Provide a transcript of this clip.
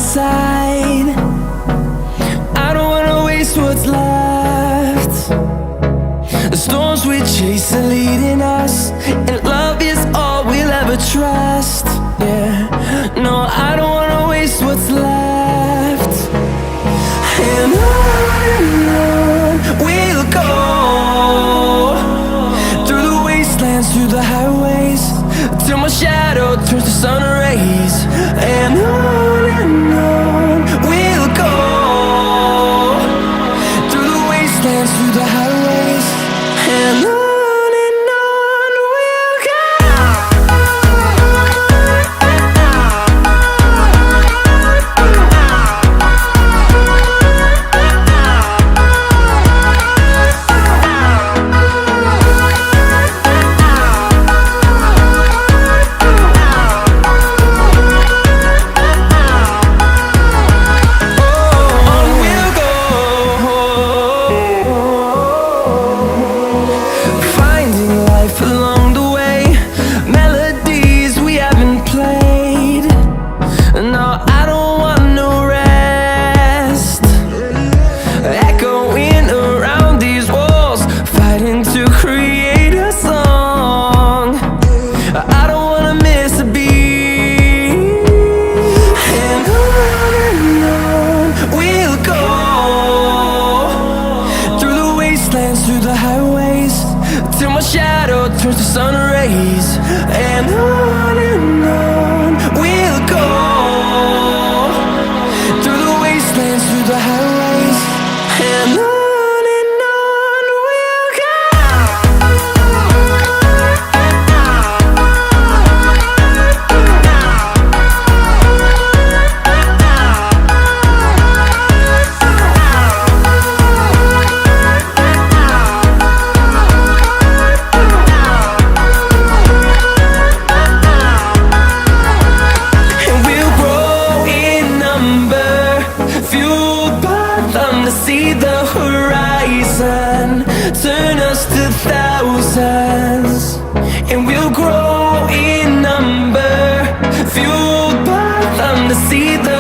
side. I don't wanna waste what's left. The storms we chase are leading us, and love is all we'll ever trust. Yeah, no, I don't wanna waste what's left. And on we'll go, through the wastelands, through the highways, till my shadow turns to sun rays. And on we'll go, through the wastelands, through the highways, and on we'll go. Through the highways, till my shadow turns to sun rays. And on we'll go, through the wastelands, through the highways, and on we'll go. To see the horizon turn us to thousands, and we'll grow in number, fueled by them to see the